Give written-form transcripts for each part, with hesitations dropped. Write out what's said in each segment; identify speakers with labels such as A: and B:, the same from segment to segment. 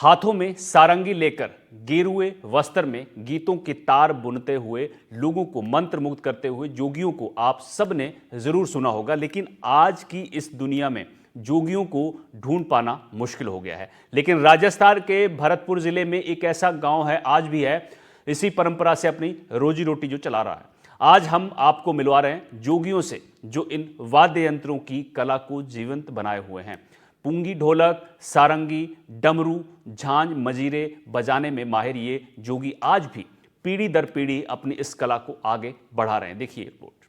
A: हाथों में सारंगी लेकर गेरुए वस्त्र में गीतों की तार बुनते हुए लोगों को मंत्र मुग्ध करते हुए जोगियों को आप सब ने जरूर सुना होगा। लेकिन आज की इस दुनिया में जोगियों को ढूंढ पाना मुश्किल हो गया है। लेकिन राजस्थान के भरतपुर जिले में एक ऐसा गांव है, आज भी है, इसी परंपरा से अपनी रोजी रोटी जो चला रहा है। आज हम आपको मिलवा रहे हैं जोगियों से जो इन वाद्य यंत्रों की कला को जीवंत बनाए हुए हैं। पुंगी, ढोलक, सारंगी, डमरू, झांझ, मजीरे बजाने में माहिर ये जोगी आज भी पीढ़ी दर पीढ़ी अपनी इस कला को आगे बढ़ा रहे हैं। देखिए रिपोर्ट।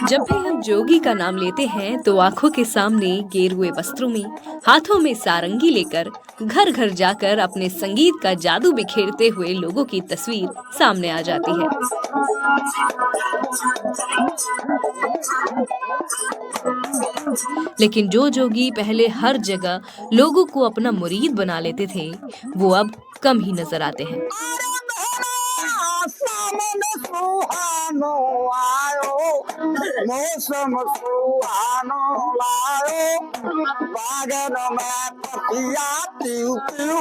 B: जब भी हम जोगी का नाम लेते हैं तो आंखों के सामने गेरुए वस्त्रों में, हाथों में सारंगी लेकर घर घर जाकर अपने संगीत का जादू बिखेरते हुए लोगों की तस्वीर सामने आ जाती है। लेकिन जो जोगी पहले हर जगह लोगों को अपना मुरीद बना लेते थे, वो अब कम ही नजर आते हैं।
C: मौसम सुहानो लायो बागन में पतिया पिउ पिउ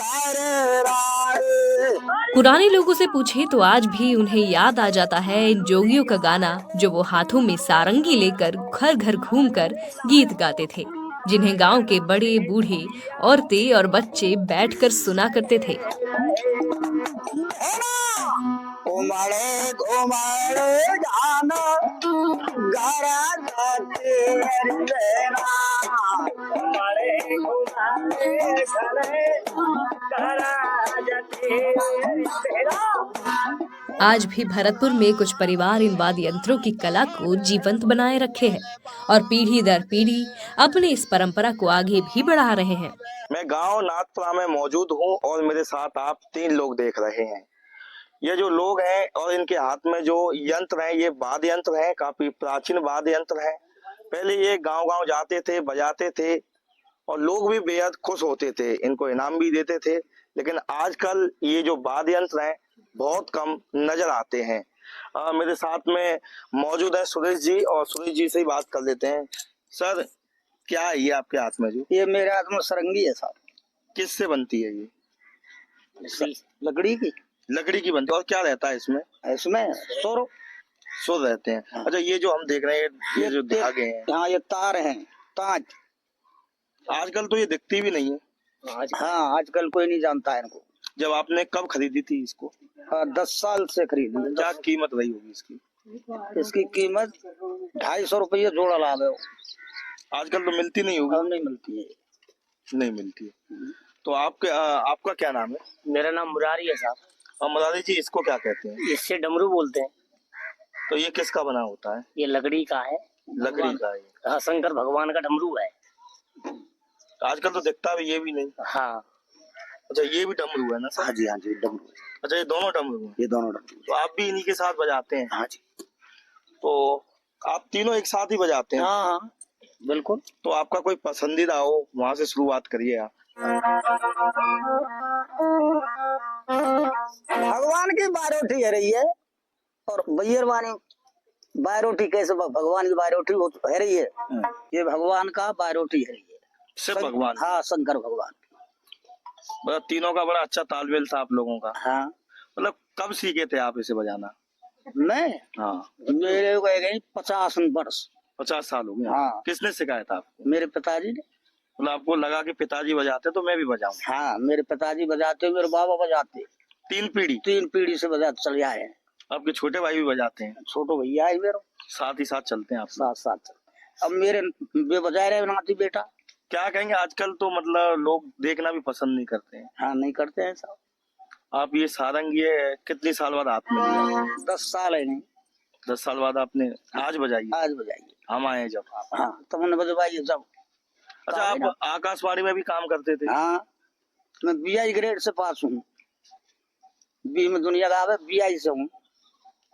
C: कर राए।
B: पुराने लोगों से पूछे तो आज भी उन्हें याद आ जाता है इन जोगियों का गाना, जो वो हाथों में सारंगी लेकर घर घर घूमकर गीत गाते थे, जिन्हें गांव के बड़े बूढ़े, औरतें और बच्चे बैठकर सुना करते थे।
C: घुमड़े घुमड़े गाना गारा जाते रेना घुमड़े घुमड़े गारा जाते रेना।
B: आज भी भरतपुर में कुछ परिवार इन वाद्य यंत्रों की कला को जीवंत बनाए रखे हैं और पीढ़ी दर पीढ़ी अपनी इस परंपरा को आगे भी बढ़ा रहे हैं।
D: मैं गांव नाथपुरा में मौजूद हूं और मेरे साथ आप 3 लोग देख रहे हैं। ये जो लोग हैं और इनके हाथ में जो यंत्र हैं, ये वाद्य यंत्र हैं, काफी प्राचीन वाद्य यंत्र हैं। पहले ये गांव-गांव जाते थे, बजाते थे और लोग भी बेहद खुश होते थे, इनको इनाम भी देते थे। लेकिन आजकल ये जो वाद्य यंत्र हैं बहुत कम नजर आते हैं। मेरे साथ में मौजूद है सुरेश जी, और सुरेश जी से ही बात कर लेते हैं। सर, क्या है ये आपके हाथ में? जो
C: ये मेरे हाथ में सारंगी है साहब।
D: किससे बनती है ये?
C: लकड़ी की
D: बनती है। और क्या रहता है इसमें?
C: इसमें
D: सुर रहते हैं।
C: हाँ।
D: अच्छा, ये जो हम देख रहे हैं, ये जो धागे हैं,
C: हाँ, ये तार हैं, ताज।
D: आजकल तो ये दिखती भी नहीं है।
C: हाँ, आजकल कोई नहीं जानता है इनको।
D: जब आपने कब खरीदी थी इसको?
C: 10 साल से खरीदी।
D: क्या कीमत रही होगी इसकी?
C: इसकी कीमत 250 रुपये जोड़ा ला गए।
D: आजकल तो मिलती नहीं होगी।
C: नहीं मिलती है।
D: नहीं मिलती है। तो आपका क्या नाम है?
E: मेरा नाम मुरारी है साहब।
D: और मुरारी जी, इसको क्या कहते हैं?
E: इससे डमरू बोलते हैं।
D: तो ये किसका बना होता है?
E: ये लकड़ी का है।
D: लकड़ी का है।
E: हाँ, शंकर भगवान का डमरू है।
D: आजकल तो दिखता भी ये भी नहीं।
E: हाँ।
D: अच्छा, ये भी डमरू है ना सर?
C: हाँ जी डमरू है।
D: अच्छा, ये दोनों डमरू हैं?
C: ये दोनों डमरू।
D: तो आप भी इन्हीं के साथ बजाते हैं?
C: हाँ जी।
D: तो आप तीनों एक साथ ही बजाते हैं?
C: हाँ,
D: बिल्कुल। तो आपका कोई पसंदीदा हो, वहाँ से शुरुआत करिए आप।
C: भगवान की बारोटी है रही है, और बैरवानी बारोटी कैसे भगवान की बारोटी वो है रही है। ये भगवान का बारोटी है रही है।
D: सिर्फ भगवान?
C: हाँ, शंकर भगवान।
D: मतलब तीनों का बड़ा अच्छा तालमेल था आप लोगों का।
C: हाँ।
D: मतलब कब सीखे थे आप इसे बजाना?
C: मैं?
D: हाँ।
C: मेरे को 50 वर्ष।
D: 50 साल हो गए।
C: हाँ।
D: किसने सिखाया था आपको?
C: मेरे पिताजी ने।
D: मतलब आपको लगा कि पिताजी बजाते तो मैं भी बजाऊं?
C: हाँ, मेरे पिताजी बजाते, मेरे बाबा बजाते।
D: 3 पीढ़ी
C: से बजाते चले आए हैं।
D: आपके छोटे भाई भी बजाते हैं?
C: छोटो भैया है मेरे,
D: साथ ही साथ चलते हैं आप?
C: साथ चलते। अब मेरे वे बजा रहे नाती बेटा।
D: क्या कहेंगे, आजकल तो मतलब लोग देखना भी पसंद नहीं करते हैं।
C: हाँ, नहीं करते हैं साहब।
D: आप ये सारंगी कितनी साल बाद हाथ में लिया?
C: 10 साल है। नहीं,
D: 10 साल बाद आपने आज बजाई?
C: आज बजाइए।
D: हम आए जब।
C: हाँ, तब उन्हें बजवाइए जब।
D: अच्छा, आप आकाशवाणी में भी काम करते थे?
C: हाँ, मैं BI ग्रेड से पास हूँ। बी में दुनिया का आवे, BI से हूँ।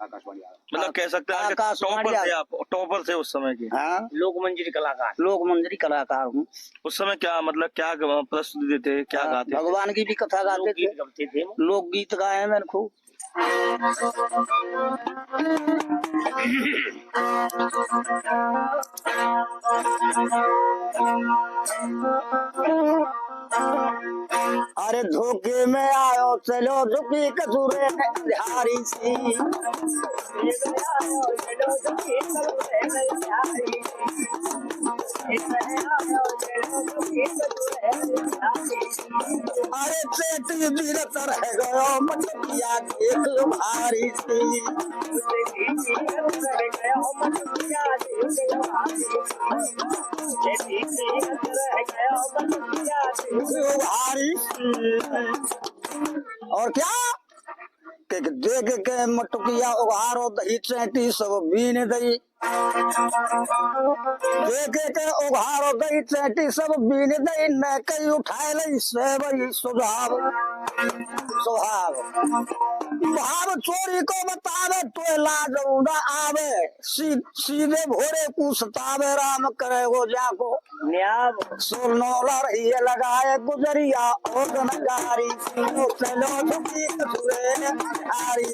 D: मतलब कह सकते हैं टॉपर थे आप? टॉपर थे उस समय के?
C: हाँ,
E: लोक मंजरी
C: कलाकार हूँ।
D: उस समय क्या मतलब क्या प्रस्तुति देते, क्या गाते?
C: भगवान की भी कथा गाते थे। लोकगीत गाए मैंने खूब। अरे धोखे में आयो चलो झुकी कसूरे बिहारी सी अरे पेट बीरत रह गयो मटिया देख लो भारी सी भारी और क्या देख के मटुकिया उघारो दही चैटी सब बीन दई देखे के उघारो दई चैटी सब बीन दई न कई उठाए लई से वही सुझाव भाव चोरी को बतावे तो लाज न आवे सीधे भोरे पूछतावे राम करे वो जाको न्याब सोनौला रही लगाए गुजरिया और गनगारी चलो झुकी कसूरे आरी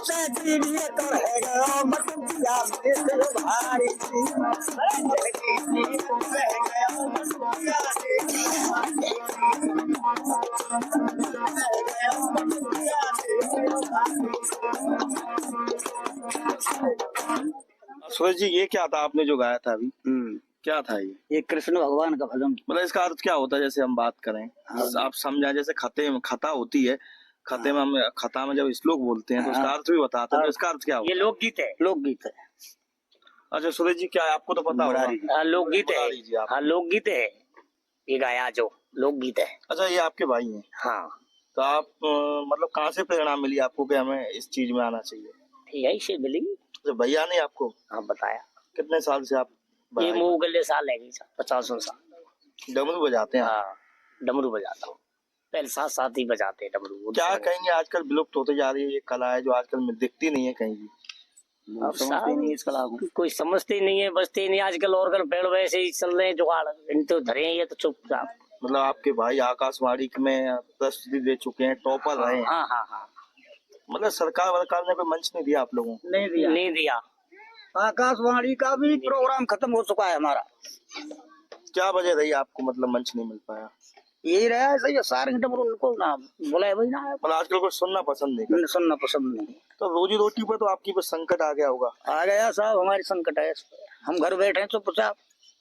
C: चैती भी तो रह गयो मटुकिया देख लो भारी
D: सूरज जी, ये क्या था आपने जो गाया था अभी? क्या था ये
C: कृष्ण भगवान का भजन।
D: मतलब इसका अर्थ क्या होता है? जैसे हम बात करें, आप समझाएं। जैसे खता होती है, खते में हम खता में जब श्लोक बोलते हैं तो उसका अर्थ भी बताते हैं, तो इसका अर्थ क्या होता
E: ये लोकगीत है।
C: लोकगीत है।
D: अच्छा सूरज जी, क्या है आपको तो पता होगा?
E: हाँ लोकगीत है।
D: बता दीजिए आप।
E: हाँ लोकगीत है, ये गाया जो लोकगीत है।
D: अच्छा, ये आपके भाई हैं?
E: हाँ
D: तो आप मतलब कहाँ से प्रेरणा मिली आपको कि हमें इस चीज में आना चाहिए?
E: यही से मिली।
D: तो भैया ने आपको
E: हाँ बताया।
D: कितने साल से आप
E: ये मुगले साल है 50 साल
D: डमरू बजाते हैं?
E: हाँ डमरू बजाता हूँ। पहले साथ साथ ही बजाते हैं डमरू।
D: क्या कहेंगे, आजकल विलुप्त होते जा रही है ये कला है जो आजकल में दिखती नहीं है कहीं भी?
E: अब समझते नहीं इस कला को, कोई समझते नहीं है, बचते ही नहीं आजकल। और कल पेड़ वैसे ही चल रहे हैं जुगाड़, इन तो धरे हैं ये तो चुपचाप।
D: मतलब आपके भाई आकाशवाणी में प्रस्तुति दे चुके हैं, टॉपर रहे हैं।
E: हाँ हाँ हाँ।
D: मतलब सरकार ने कोई मंच नहीं दिया आप लोगों को?
E: नहीं दिया।
C: आकाशवाणी का भी प्रोग्राम खत्म हो चुका है हमारा।
D: क्या वजह रही आपको, मतलब मंच नहीं मिल पाया?
C: यही रहा सही है, सारे डमरू उनको ना बुलाए भाई ना
D: मतलब आजकल को सुनना पसंद नहीं करते।
C: सुनना पसंद नहीं।
D: तो रोजी रोटी पर तो आपकी कुछ संकट आ गया होगा?
C: आ गया साहब, हमारी संकट है। हम घर बैठे हैं चुपचाप।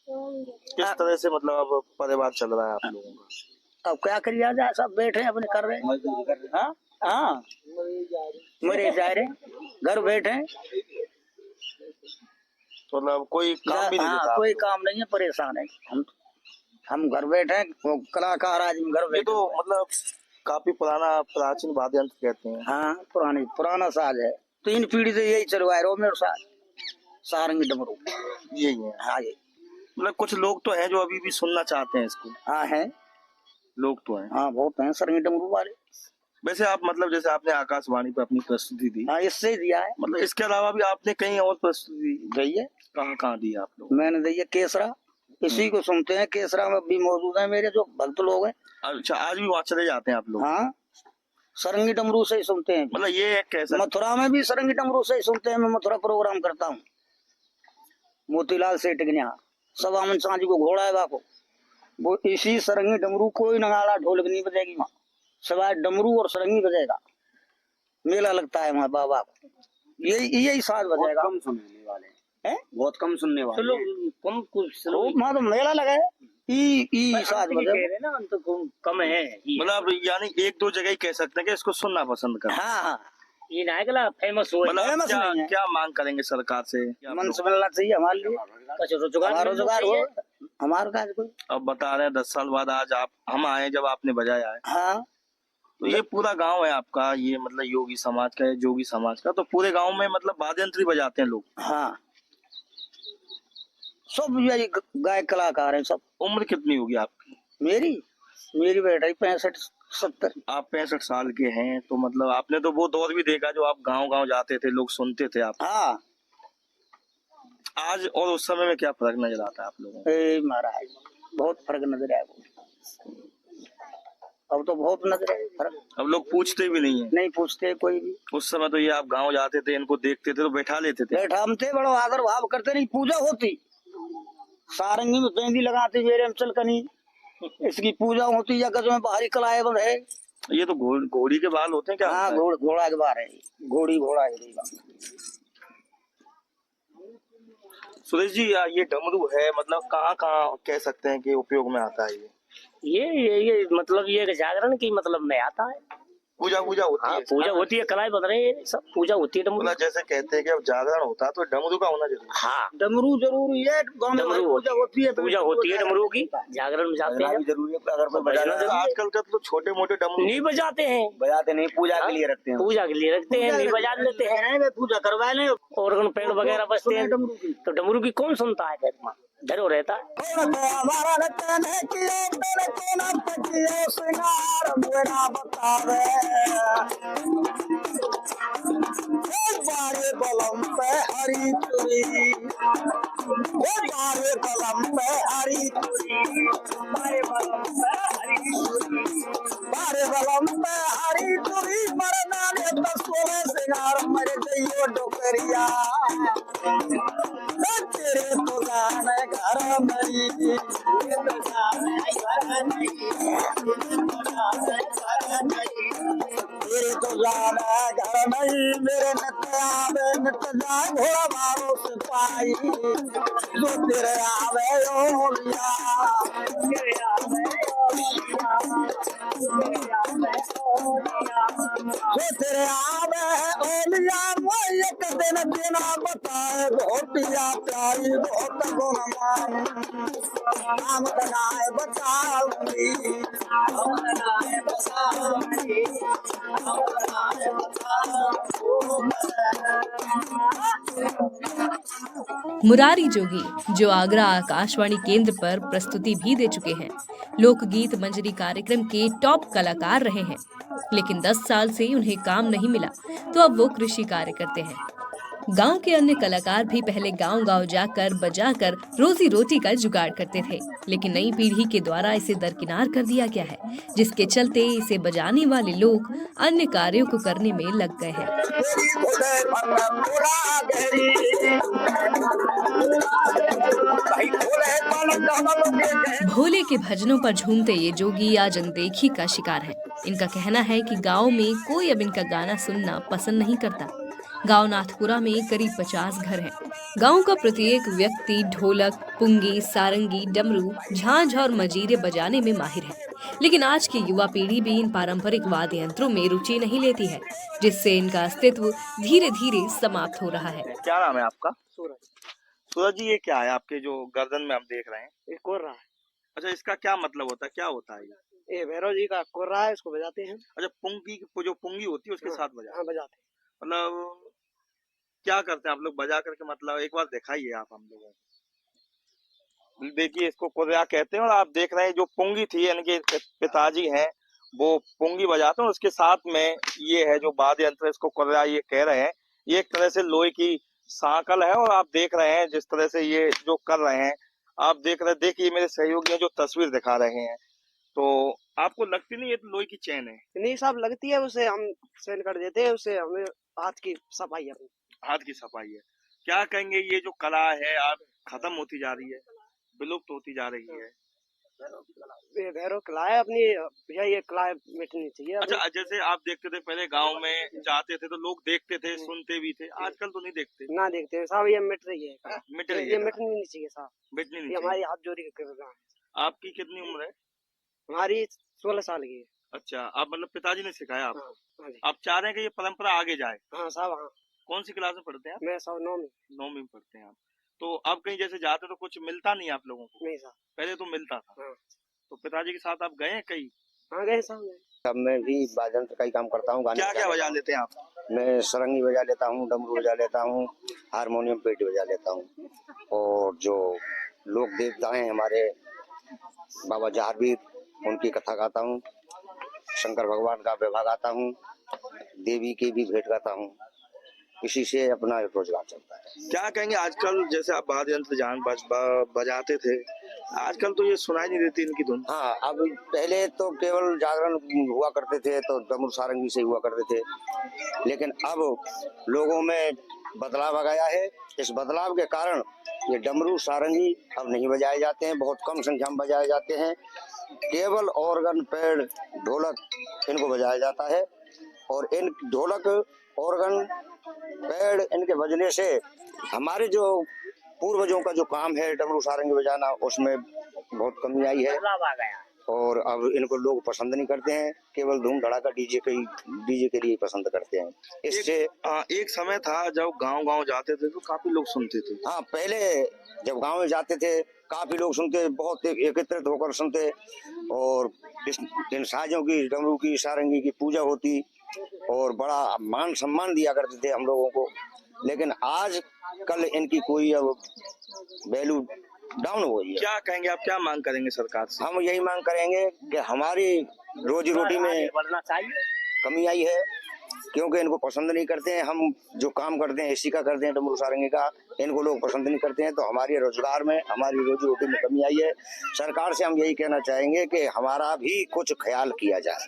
D: किस तरह से मतलब अब परिवार चल रहा है आप लोगों का?
C: अब क्या करिए जाए, सब बैठे हैं अपने कर रहे हैं। हाँ हाँ मरे जा रहे, घर बैठे हैं।
D: मतलब कोई काम भी नहीं देता?
C: कोई काम नहीं है, परेशान है हम घर बैठे हैं। वो कलाकार आज घर
D: ये
C: बैठे।
D: तो मतलब काफी पुराना प्राचीन वाद्य यंत्र कहते हैं।
C: हाँ पुराना साज है, 3 पीढ़ी से यही चलवा है। रोमेर साज, सारंगी डमरू
D: यही है।
C: हाँ ये
D: मतलब कुछ लोग तो हैं जो अभी भी सुनना चाहते हैं इसको।
C: हाँ है,
D: लोग तो हैं।
C: हाँ बहुत हैं सारंगी डमरू वाले।
D: वैसे आप मतलब जैसे आपने आकाशवाणी पे अपनी प्रस्तुति दी,
C: हाँ इससे ही दिया है।
D: मतलब इसके अलावा भी आपने कहीं और प्रस्तुति
C: दी है।
D: कहाँ दी आप लोग?
C: मैंने दी है केसरा, इसी को सुनते हैं। केसरा में भी मौजूद है मेरे जो भक्त लोग हैं।
D: अच्छा, आज भी वहाँ चले जाते हैं आप लोग?
C: हाँ सारंगी डमरू से ही सुनते हैं।
D: मतलब ये कैसा?
C: मथुरा में भी सारंगी डमरू से ही सुनते हैं। मैं मथुरा प्रोग्राम करता हूँ, मोतीलाल सेठ के यहाँ सवामन सांझ को घोड़ा है बाको, वो इसी सारंगी डमरू, कोई नगाड़ा ढोलक नहीं बजेगी वहाँ, सिवाय डमरू और सारंगी बजेगा। मेला लगता है वहाँ बाबा को, यही साज बजेगा।
E: कम सुनने वाले
C: हैं,
E: बहुत कम सुनने वाले। चलो कम कुछ
C: वहाँ तो मेला लगा है, साज बजेगा
E: ना, तो कम है।
D: मतलब यानी 1-2 जगह ही कह सकते हैं कि इसको सुनना पसंद कर।
C: हाँ
E: ये नायकला फेमस हुआ।
D: मतलब क्या मांग करेंगे सरकार से?
C: मन से मिलना चाहिए हमारे लिए, रोजगार हो हमारे काज को।
D: अब बता रहे हैं 10 साल बाद आज हम आए जब आपने बजाया है।
C: हाँ
D: तो ये पूरा गांव है आपका, ये मतलब योगी समाज का है, जोगी समाज का, तो पूरे गांव में मतलब वाद्य यंत्र बजाते हैं लोग?
C: हाँ सब यही गायक कलाकार हैं सब।
D: उम्र कितनी होगी आपकी?
C: मेरी बेटा 65-70।
D: आप 65 साल के हैं, तो मतलब आपने तो वो दौर भी देखा जो आप गांव जाते थे, लोग सुनते थे आप।
C: हाँ
D: आज और उस समय में क्या फर्क नजर आता है आप लोगों को?
C: महाराज बहुत फर्क नजर आया। अब तो बहुत नजर है फर्क।
D: अब लोग पूछते भी नहीं है।
C: नहीं पूछते कोई भी।
D: उस समय तो ये आप गांव जाते थे, इनको देखते थे तो बैठा लेते थे।
C: बैठा हम थे, बड़ो आदर भाव करते, नहीं पूजा होती, सारंगी में मेहंदी लगाते मेरे अंचल कनी, इसकी पूजा होती, या गज में बाहरी कलाए बंद है।
D: ये तो घोड़ी के बाल होते हैं क्या?
C: हाँ घोड़ा के बार है, घोड़ी घोड़ा है।
D: सुरेश जी, ये डमरू है, मतलब कहाँ कहाँ कह सकते हैं कि उपयोग में आता है
E: ये मतलब ये जागरण की मतलब में आता है।
D: पूजा होती
E: हाँ
D: है।
E: पूजा होती है, कलाई बन रही है, सब पूजा होती है। डमरू
D: मतलब जैसे कहते हैं कि अब जागरण होता है तो डमरू का होना जरूरी है।
E: हाँ
C: डमरू जरूरी है, गाँव में
E: डमरू
C: पूजा होती है,
E: पूजा होती है डमरू की, जागरण में जाते हैं।
C: जरूरी है, अगर कोई
E: बजाना
C: बजाना
D: आजकल का तो छोटे मोटे डमरू
E: नहीं बजाते हैं,
C: बजाते नहीं, पूजा के लिए रखते हैं,
E: पूजा के लिए रखते हैं, नहीं बजा लेते हैं।
C: पूजा करवा ले।
E: ऑर्गन पेड़ वगैरह बजते हैं,
C: डमरू की
E: तो डमरू की कौन सुनता है? घर में डरो रहता है।
C: हमारा रतन है कि श्रृंगार मेरा बतावे, बारे बलम पे हरी चुरी, बारे बलम पे हरी चुरी, बारे बलम पे हरी चुरी, बारे बलम पे हरी चुरी, मरना ने तो सोलह श्रृंगार मर गई डोकरिया, तेरे तो जाने घर नहीं, तेरे तो जाने घर नहीं, तेरे तो जाने घर नहीं, मेरे नित आवे नित जाए घोड़ा मारो सिपाही, जो तेरे आवे ओलिया, तेरे आवे ओलिया, तेरे आवे ओलिया, जो तेरे आवे ओलिया, वो एक दिन बिना बताए घोटिया प्यारी बहुत गुणमान, नाम बनाए बताऊंगी, नाम बनाए बताऊंगी, नाम बनाए
B: मुरारी जोगी जो आगरा आकाशवाणी केंद्र पर प्रस्तुति भी दे चुके हैं, लोकगीत मंजरी कार्यक्रम के टॉप कलाकार रहे हैं, लेकिन 10 साल से उन्हें काम नहीं मिला तो अब वो कृषि कार्य करते हैं। गांव के अन्य कलाकार भी पहले गांव-गांव जाकर बजाकर रोजी रोटी का जुगाड़ करते थे, लेकिन नई पीढ़ी के द्वारा इसे दरकिनार कर दिया गया है, जिसके चलते इसे बजाने वाले लोग अन्य कार्यों को करने में लग गए हैं। भोले के भजनों पर झूमते ये जोगी आज अनदेखी का शिकार हैं। इनका कहना है कि गांव में कोई अब इनका गाना सुनना पसंद नहीं करता। गांव नाथपुरा में करीब 50 घर हैं। गांव का प्रत्येक व्यक्ति ढोलक, पुंगी, सारंगी, डमरू, झांझ और मजीरे बजाने में माहिर है, लेकिन आज की युवा पीढ़ी भी इन पारंपरिक वाद्य यंत्रों में रुचि नहीं लेती है, जिससे इनका अस्तित्व धीरे धीरे समाप्त हो रहा है।
D: क्या नाम है आपका? सूरज जी, ये क्या है आपके जो गर्दन में हम देख रहे हैं?
E: ये कोर्रा है।
D: अच्छा, इसका क्या मतलब होता है, क्या होता है
E: ये भैरव जी का कोर्रा है, इसको बजाते हैं।
D: अच्छा, पुंगी जो पुंगी होती है उसके साथ बजाते हैं।
E: बजाते हैं।
D: मतलब क्या करते हैं आप लोग बजा करके? मतलब एक बार दिखाइए आप हम लोगों को। देखिए, इसको कोर्रा कहते हैं। और आप देख रहे हैं जो पुंगी थी, यानी कि पिताजी हैं वो पुंगी बजाते हैं, उसके साथ में ये है जो वाद्य यंत्र, इसको कोर्रा ये कह रहे हैं। ये एक तरह से लोहे की सांकल है, और आप देख रहे हैं जिस तरह से ये जो कर रहे हैं, आप देख रहे, देखिए मेरे सहयोगी जो तस्वीर दिखा रहे हैं, तो आपको लगती नहीं ये तो लोहे की चैन है?
E: नहीं साहब, लगती है, उसे हम सेल कर देते हैं, उसे हमें हाथ की सफाई है।
D: हाथ की सफाई है। क्या कहेंगे, ये जो कला है आप खत्म होती जा रही है, विलुप्त होती जा रही है?
E: ये भैरव कला है अपनी भैया, ये कला मिटनी चाहिए।
D: अच्छा, जैसे आप देखते थे पहले गांव में जाते थे तो लोग देखते थे, सुनते भी थे, आजकल तो नहीं देखते
E: ना देखते हैं साहब, ये मिट रही है।
D: मिट रही
E: ये
D: है,
E: मिटनी नहीं चाहिए साहब,
D: मिटनी नहीं
E: ये
D: चाहिए।
E: हमारी हाथ जोड़ी के काम है।
D: आपकी कितनी उम्र है?
E: हमारी 16 साल की है।
D: अच्छा, आप मतलब पिताजी ने सिखाया आपको?
E: हाँ जी।
D: आप चाह रहे हैं कि ये परंपरा आगे जाए?
E: हाँ साहब, हाँ।
D: कौन सी क्लास में पढ़ते हैं आप?
E: मैं साहब 9 में।
D: 9वीं में पढ़ते हैं आप। तो अब कहीं जैसे जाते तो कुछ मिलता नहीं आप लोगों को?
E: नहीं साहब।
D: पहले तो मिलता था।
E: हाँ।
D: तो पिताजी के साथ आप गए हैं कहीं?
E: हाँ गए साहब।
F: अब मैं भी वाद्ययंत्र का ही काम करता हूँ।
D: क्या क्या बजा लेते हैं आप?
F: मैं सरंगी बजा लेता हूँ, डमरू बजा लेता हूँ, हारमोनियम पेटी बजा लेता हूँ, और जो लोक देवता हैं हमारे बाबा जहारवीर, उनकी कथा गाता हूँ, शंकर भगवान का विवाह गाता हूँ, देवी के भी भेंट गाता हूँ। इसी से अपना रोजगार चलता है।
D: क्या कहेंगे, आजकल जैसे आप वाद्य यंत्र बजाते थे, आजकल तो ये सुनाई नहीं देती इनकी धुन।
F: हाँ, अब पहले तो केवल जागरण हुआ करते थे तो डमरू सारंगी से हुआ करते थे, लेकिन अब लोगों में बदलाव आ गया है। इस बदलाव के कारण ये डमरू सारंगी अब नहीं बजाए जाते हैं, बहुत कम संख्या में बजाए जाते हैं। केवल ऑर्गन, पैड, ढोलक इनको बजाया जाता है और इन ढोलक, ऑर्गन, पैड इनके बजने से हमारे जो पूर्वजों का जो काम है डमरू सारंगी बजाना, उसमें बहुत कमी आई है
E: बदलाव आ गया
F: और अब इनको लोग पसंद नहीं करते हैं, केवल धूम धड़ाका डीजे के लिए पसंद करते हैं। इससे
D: एक समय था जब गांव-गांव जाते थे तो काफी लोग सुनते थे।
F: हाँ, पहले जब गांव में जाते थे काफी लोग सुनते, बहुत एकत्रित होकर सुनते और इन साजों की, डमरू की, सारंगी की पूजा होती और बड़ा मान सम्मान दिया करते थे हम लोगों को। लेकिन आज कल इनकी कोई अब वैल्यू डाउन हो गई है।
D: क्या कहेंगे आप, क्या मांग करेंगे सरकार से?
F: हम यही मांग करेंगे कि हमारी रोजी रोटी में
E: बढ़ना चाहिए।
F: कमी आई है, क्योंकि इनको पसंद नहीं करते हैं। हम जो काम करते हैं इसी का करते हैं, डमरू सारंगी का, इनको लोग पसंद नहीं करते हैं, तो हमारे रोजगार में, हमारी रोजी रोटी में कमी आई है। सरकार से हम यही कहना चाहेंगे कि हमारा भी कुछ ख्याल किया जाए,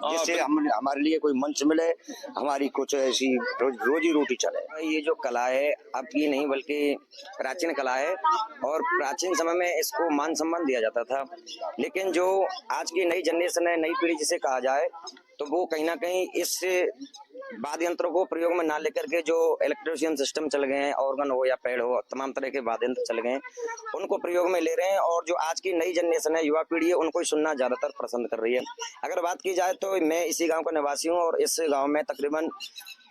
F: जिससे हमारे लिए कोई मंच मिले, हमारी कुछ ऐसी रोजी रोटी चले।
G: ये जो कला है अब ये नहीं बल्कि प्राचीन कला है और प्राचीन समय में इसको मान सम्मान दिया जाता था, लेकिन जो आज की नई जनरेशन है, नई पीढ़ी जिसे कहा जाए, तो वो कहीं ना कहीं इस वाद्य यंत्रों को प्रयोग में ना लेकर के जो इलेक्ट्रिशियन सिस्टम चल गए हैं, ऑर्गन हो या पैड हो, तमाम तरह के वाद्य यंत्र चल गए हैं, उनको प्रयोग में ले रहे हैं और जो आज की नई जनरेशन है, युवा पीढ़ी है, उनको ही सुनना ज्यादातर पसंद कर रही है। अगर बात की जाए तो मैं इसी गांव का निवासी हूँ और इस गांव में तकरीबन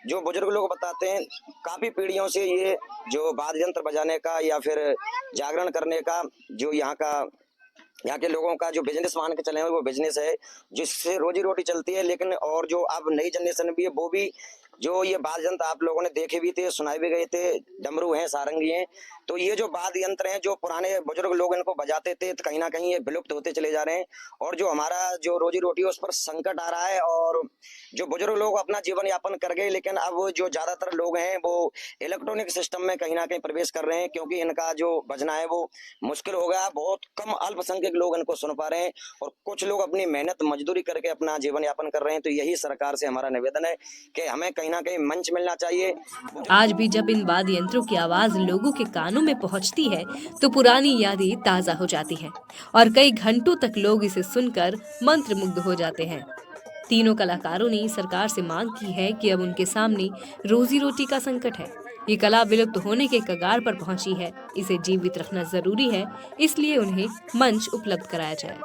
G: जो बुजुर्ग लोग बताते हैं काफी पीढ़ियों से ये जो वाद्य यंत्र बजाने का या फिर जागरण करने का जो यहाँ के लोगों का जो बिजनेस मान के चले हैं वो बिजनेस है जिससे रोजी रोटी चलती है। लेकिन और जो अब नई जनरेशन भी है वो भी जो ये वाद्य यंत्र आप लोगों ने देखे भी थे, सुनाए भी गए थे, डमरू हैं, सारंगी हैं, तो ये जो वाद्य यंत्र हैं जो पुराने बुजुर्ग लोग इनको बजाते थे, तो कहीं ना कहीं ये विलुप्त होते चले जा रहे हैं और जो हमारा जो रोजी रोटी है उस पर संकट आ रहा है और जो बुजुर्ग लोग अपना जीवन यापन कर गए, लेकिन अब जो ज्यादातर लोग हैं वो इलेक्ट्रॉनिक सिस्टम में कहीं ना कहीं प्रवेश कर रहे हैं क्योंकि इनका जो बजना है वो मुश्किल हो गया। बहुत कम अल्पसंख्यक लोग इनको सुन पा रहे हैं और कुछ लोग अपनी मेहनत मजदूरी करके अपना जीवन यापन कर रहे हैं। तो यही सरकार से हमारा निवेदन है कि हमें कहीं ना कहीं मंच मिलना चाहिए।
B: आज भी जब इन वाद्य यंत्रों की आवाज लोगों के कानों में पहुंचती है तो पुरानी यादें ताजा हो जाती हैं और कई घंटों तक लोग इसे सुनकर मंत्रमुग्ध हो जाते हैं। तीनों कलाकारों ने सरकार से मांग की है कि अब उनके सामने रोजी रोटी का संकट है। ये कला विलुप्त होने के कगार पर पहुंची है, इसे जीवित रखना जरूरी है, इसलिए उन्हें मंच उपलब्ध कराया जाए।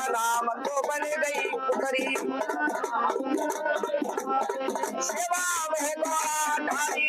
H: नाम तो बन गई पुतरी सेवा में गौरा ढाई